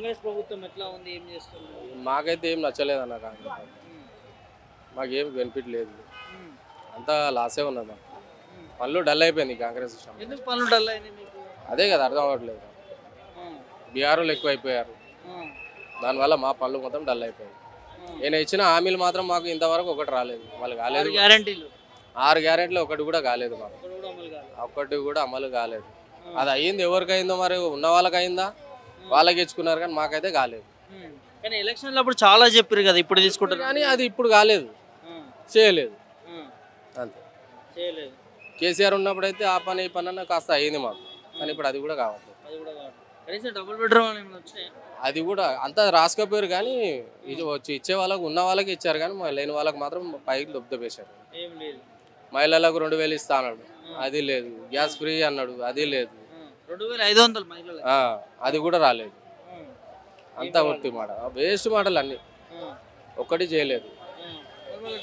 కాంగ్రెస్ ప్రభుత్వం ఎట్లా ఉంది, ఏం చేస్తుంది? మాకైతే ఏం నచ్చలేదన్న కాంగ్రెస్. మాకేం బెనిఫిట్ లేదు, అంతా లాసే ఉన్నది. మాకు పనులు డల్ అయిపోయింది కాంగ్రెస్ విషయం. ఎందుకు పనులు డల్ అయినాయి మీకు? అదే కదా అర్థం అవ్వట్లేదు. బీఆర్ఓలు ఎక్కువ అయిపోయారు, దానివల్ల మా పనులు మొత్తం డల్ అయిపోయాయి. నేను ఇచ్చిన హామీలు మాత్రం మాకు ఇంతవరకు ఒకటి రాలేదు, వాళ్ళు కాలేదు. గ్యారంటీలు 6 గ్యారెంటీలు ఒకటి కూడా కాలేదు మాకు, ఒక్కటి కూడా అమలు కాలేదు. అది అయ్యింది ఎవరికి అయిందో మరి, ఉన్న వాళ్ళకి అయిందా వాళ్ళకి ఇచ్చుకున్నారు, కానీ మాకైతే కాలేదు. కానీ ఎలక్షన్లు అప్పుడు చాలా చెప్పారు కదా, ఇప్పుడు తీసుకుంటారు కానీ అది ఇప్పుడు కాలేదు, చేయలేదు అంతే. చేయలేదు. కేసీఆర్ ఉన్నప్పుడు అయితే ఆ పని ఈ పని అన్న కాస్త అయ్యింది మాకు, కానీ ఇప్పుడు అది కూడా కావట్లేదు. కనీసం డబుల్ బెడ్రూమ్ అని వచ్చినాయి, అది కూడా అంతా రాసుకపోయారు, కానీ ఇది వచ్చి ఇచ్చే వాళ్ళకు ఉన్న వాళ్ళకి ఇచ్చారు, కానీ లేని వాళ్ళకి మాత్రం పైకి దొబ్బేశారు. ఏం లేదు. మహిళలకు 2000 ఇస్తా అన్నాడు, అది లేదు. గ్యాస్ ఫ్రీ అన్నాడు, అది లేదు. 2500 మహిళలు, అది కూడా రాలేదు. అంతా ఒట్టి మాట, వేస్ట్ మాటలు అన్ని, ఒక్కటి చేయలేదు.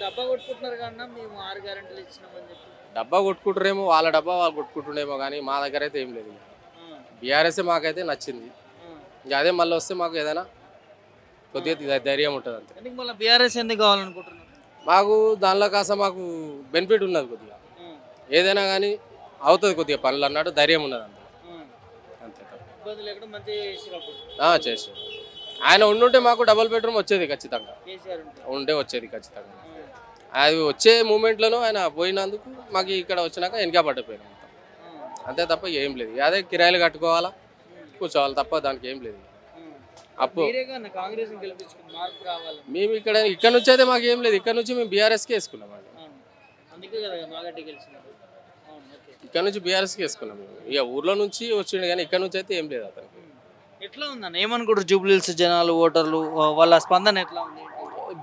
డబ్బా కొట్టుకుంటున్నారు కన్నా మేము 6 గ్యారెంటీలు ఇచ్చినామని చెప్పి. డబ్బా కొట్టుకుంటారేమో, వాళ్ళ డబ్బా వాళ్ళు కొట్టుకుంటుండేమో, కానీ మా దగ్గర అయితే ఏం లేదు. బీఆర్ఎస్ మాకైతే నచ్చింది, ఇంకా అదే మళ్ళీ వస్తే మాకు ఏదైనా కొద్దిగా ధైర్యం ఉంటుంది అంతే. ఎందుకు మళ్ళీ బీఆర్ఎస్ ఎందుకు కావాలనుకుంటున్నారు? మాకు దానిలో కాస్త మాకు బెనిఫిట్ ఉన్నది, కొద్దిగా ఏదైనా కానీ అవుతుంది, కొద్దిగా పనులు అన్నట్టు ధైర్యం ఉన్నది అంతే. అంతే ఇబ్బంది లేకుండా మంచిగా చేసాడు. ఆయన ఉండుంటే మాకు డబుల్ బెడ్రూమ్ వచ్చేది ఖచ్చితంగా, ఉంటే వచ్చేది ఖచ్చితంగా. అది వచ్చే మూమెంట్లోనూ ఆయన పోయినందుకు మాకు ఇక్కడ వచ్చినాక వెనక పడిపోయినాం మొత్తం, అంతే తప్ప ఏం లేదు. అదే కిరాయిలు కట్టుకోవాలా, కూర్చోవాలి తప్ప దానికి ఏం లేదు. అప్పు మేము ఇక్కడ నుంచి అయితే మాకు ఏం లేదు, ఇక్కడ నుంచి మేము బీఆర్ఎస్కి వేసుకున్నాం అండి, ఇక్కడ నుంచి బీఆర్ఎస్కి వేసుకున్నాం మేము. ఇక ఊర్లో నుంచి వచ్చిండు, కానీ ఇక్కడ నుంచి అయితే ఏం లేదు అతనికి. ఎట్లా ఉందన్న ఏమనుకుంటారు జూబ్లీహిల్స్ జనాలు, ఓటర్లు, వాళ్ళ స్పందన ఎట్లా ఉంది?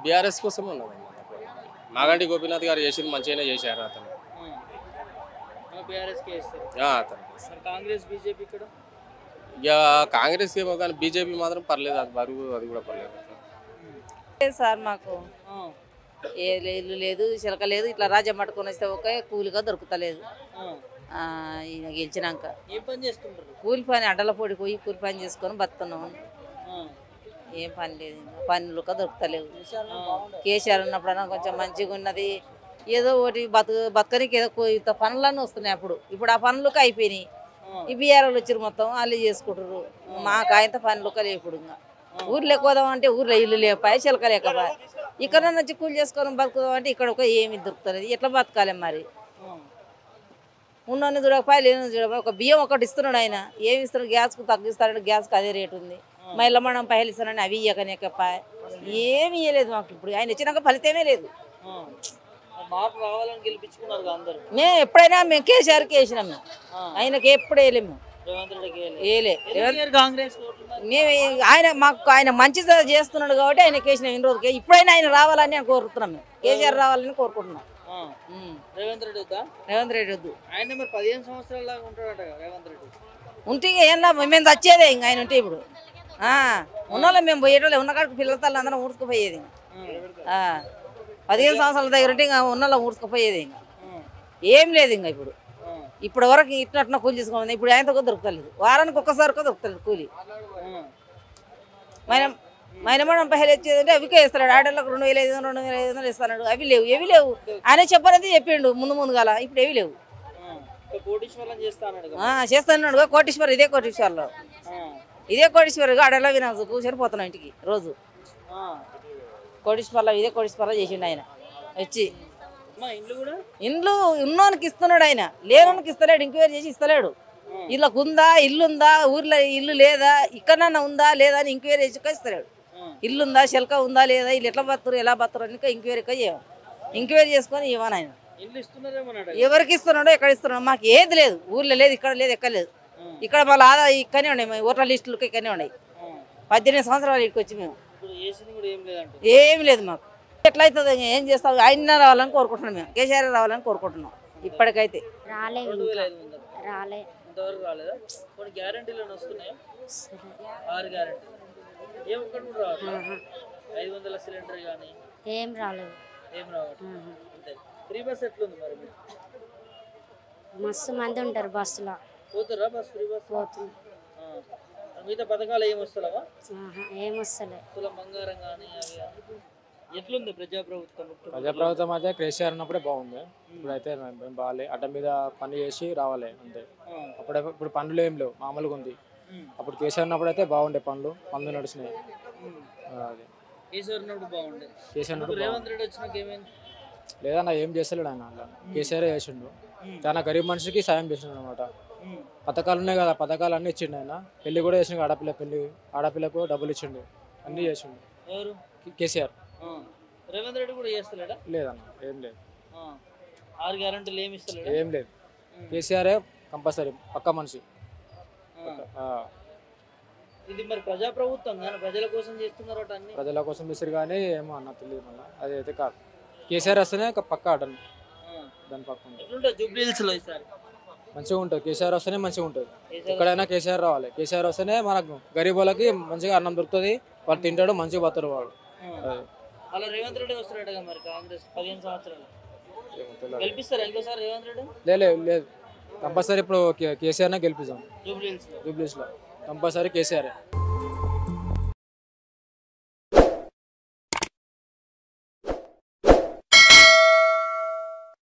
బీఆర్ఎస్ కోసం ఉన్నదండి. మాగంటి గోపీనాథ్ గారు చేసింది మంచిగానే చేశారు అతను. కాంగ్రెస్ బీజేపీ ఇక్కడ ఇక కాంగ్రెస్ ఏమో, కానీ బీజేపీ మాత్రం పర్లేదు, అది బరువు అది కూడా పర్లేదు సార్. మాకు ఏ ఇల్లు లేదు, చిలక లేదు, ఇట్లా రాజ్యం పట్టుకొని వస్తే ఒకే కూలిగా దొరుకుతలేదు. ఈయన గెలిచినాక కూలి పని అడ్డల పొడి పోయి కూలి పని చేసుకొని బతున్నాం, ఏం పని లేదు, పనులు దొరుకుతలేవు. కేసీఆర్ ఉన్నప్పుడన్నా కొంచెం మంచిగా ఉన్నది, ఏదో ఒకటి బతకనికి ఏదో పనులన్నీ వస్తున్నాయి. ఇప్పుడు ఆ పనులకు అయిపోయినాయి. ఈ బీఆర్ఓలు వచ్చారు మొత్తం వాళ్ళు చేసుకుంటారు. మాకు ఆయనతో పనులు లేవు. ఇప్పుడు ఇంకా ఊర్లో ఎక్కువదామంటే ఊర్లో ఇల్లు లేకపోయా, చిలక లేకపోయా. ఇక్కడ నుంచి కూలి చేసుకొని బతుకుదామంటే ఇక్కడ ఒక ఏమి దొరుకుతుంది, ఎట్లా బతకాలి మరి? ఉన్నోని చూడకపోయా, లేని చూడకపోయా. ఒక బియ్యం ఒకటి ఇస్తున్నాడు ఆయన, ఏమి ఇస్తున్నాడు? గ్యాస్కు తగ్గిస్తాడు, గ్యాస్కి అదే రేటు ఉంది. మహిళ మనం పైలు ఇస్తానని అవి ఇయ్యకనేకపాయ, ఏమి ఇవ్వలేదు మాకు. ఇప్పుడు ఆయన వచ్చినాక ఫలితమే లేదు. మేము ఎప్పుడైనా మేము కేసీఆర్కి వేసినాం, మేము ఆయనకి ఎప్పుడు వేయలేము, మేము ఆయన మాకు ఆయన మంచి చేస్తున్నాడు కాబట్టి ఆయన వేసినాం ఇన్ని రోజులకి. ఇప్పుడైనా ఆయన రావాలని కోరుతున్నాం, మేము కేసీఆర్ రావాలని కోరుకుంటున్నాం. రేవంత్ రెడ్డి వద్దు. ఆయన 15 సంవత్సరాల దాకా ఉంటాడట రేవంత్ రెడ్డి. ఉంటే ఏం లాభం, మేము చచ్చేదే ఇంక ఆయన ఉంటే. ఇప్పుడు ఉన్నోళ్ళ మేము పోయేటోళ్ళే, ఉన్న కాడికి పిల్లలతో అందరం ఊడ్చుకుపోయేది. 15 సంవత్సరాల దగ్గర ఉంటే ఇంకా ఉన్నోళ్ళ ఊడ్చుకుపోయేది. ఇంకా ఏం లేదు. ఇంకా ఇప్పుడు వరకు ఇట్లా కూలి తీసుకోవాలి. ఇప్పుడు ఆయనతో కూడా దొరుకుతలేదు, వారానికి ఒక్కసారి కూడా దొరుకుతలేదు కూలి. మనం పైలు వచ్చేదంటే అవికే ఇస్తాడు, ఆడోళ్ళకి 2500 2500 ఇస్తాడు. అవి లేవు, ఏవి లేవు. ఆయన చెప్పారంటే చెప్పిండు ముందుగాల, ఇప్పుడు ఏవి లేవు. చేస్తాడు కోటీశ్వర్, ఇదే కోటీశ్వర్లో, ఇదే కోటీశ్వర్ ఆడలో వినాల్సి కూర్చొని పోతున్నాం ఇంటికి రోజు. కోటీశ్వర్లో ఇదే కోటీశ్వర్లో చేసిండు ఆయన వచ్చి. ఇండ్లు ఉన్నోనికి ఇస్తున్నాడు ఆయన, లేనోనికి ఇస్తలేడు, ఎంక్వైరీ చేసి ఇస్తలేడు. వీళ్ళకు ఉందా, ఇల్లు ఉందా, ఊర్లో ఇల్లు లేదా, ఇక్కడన్నా ఉందా లేదా అని ఎంక్వైరీ చేసి ఇస్తలేడు. ఇల్లు ఉందా, శిల్క ఉందా లేదా, వీళ్ళు ఎట్లా బతురు ఎలా బతురు అని ఎంక్వైరీ చేయాలి. ఎంక్వైరీ చేసుకొని ఇవ్వను ఆయన. ఎవరికి ఇస్తున్నాడో ఎక్కడ ఇస్తున్నాడో మాకు ఏది లేదు, ఊర్లో లేదు, ఇక్కడ లేదు, ఎక్కడ లేదు. ఇక్కడ మళ్ళీ ఆదా ఇక్కడనే ఉన్నాయి, ఓట్ల లిస్టులకు ఇక్కడనే ఉన్నాయి. 18 సంవత్సరాలు ఇక్కడికి వచ్చి మేము ఏమి లేదు మాకు. ఎట్లయితుంది, ఏం చేస్తాం? ఆయన రావాలని కోరుకుంటున్నాం, మేము కేసీఆర్ రావాలని కోరుకుంటున్నాం. ఇప్పటికైతే ఏం రాలేదు. మస్తు మంది ఉంటారు బస్సులో. మిగతా పథకాలు ఏం వస్తలేవా? ఏమొస్తలే. తులం బంగారం కానీ అవి కానీ. ఎట్లుంది ప్రజాప్రభుత్వం? ప్రజాప్రభుత్వం అయితే కేసీఆర్ ఉన్నప్పుడే బాగుంది. ఇప్పుడైతే ఏం బాగాలే. అడ్డ మీద పని చేసి రావాలి అంతే. ఇప్పుడు పనులు ఏం లేవు, మామూలుగా ఉంది. అప్పుడు కేసీఆర్ ఉన్నప్పుడు అయితే బాగుండే, పనులు నడిచినాయి. అది కేసీఆర్ ఉన్నప్పుడు బాగుండే. కేసీఆర్ ఉన్నప్పుడు రేవంత్ రెడ్డి వచ్చినాక ఏమైంది? లేదన్నా ఏం చేస్తలేడు ఆయన. అలా కేసీఆర్ చేసిండు. చాలా గరీబ్ మనిషికి సాయం చేసిండు అనమాట. పథకాలు ఉన్నాయి కదా, పథకాలు అన్నీ ఇచ్చిండు ఆయన. పెళ్లి కూడా చేసిండు, ఆడపిల్లకు డబ్బులు ఇచ్చిండు, అన్నీ చేసిండు. ఎవరు? కేసీఆర్. రేవంత్ రెడ్డి కూడా చేస్తలేడా? లేదన్న, ఏం లేదు. 6 గ్యారెంటీలు ఏమి ఇస్తలేడు? ఏం లేదు. కేసీఆర్ కంపల్సరీ పక్క మనిషి. ఇది మరి ప్రజాప్రభుత్వం కానీ ప్రజల కోసం చేస్తున్నారు అన్ని. ప్రజల కోసం చేసారు కానీ ఏమో అన్న తెలియదు. మళ్ళీ అది అయితే కాదు. కేసీఆర్ వస్తేనే పక్క ఆడను, దాని పక్క ఉంటుంది. ఎట్లుంటుంది జూబ్లీ హిల్స్ లో ఈసారి? మంచిగా ఉంటుంది. కేసీఆర్ వస్తేనే మంచిగా ఉంటుంది. ఎక్కడైనా కేసీఆర్ రావాలి. కేసీఆర్ వస్తేనే మనకు గరీబ్ వాళ్ళకి మంచిగా అన్నం దొరుకుతుంది, వాళ్ళు తింటాడు, మంచిగా బతారు వాడు. అలా రేవంత్ రెడ్డి వస్తారట మరి కాంగ్రెస్ 15 సంవత్సరాలు గెలిపిస్తారు ఇంకోసారి రేవంత్ రెడ్డి? లేదు, కంపల్సరీ ఇప్పుడు కేసీఆర్నే గెలిపిస్తాం. జూబ్లీ హిల్స్ లో కంపల్సరీ కేసీఆర్.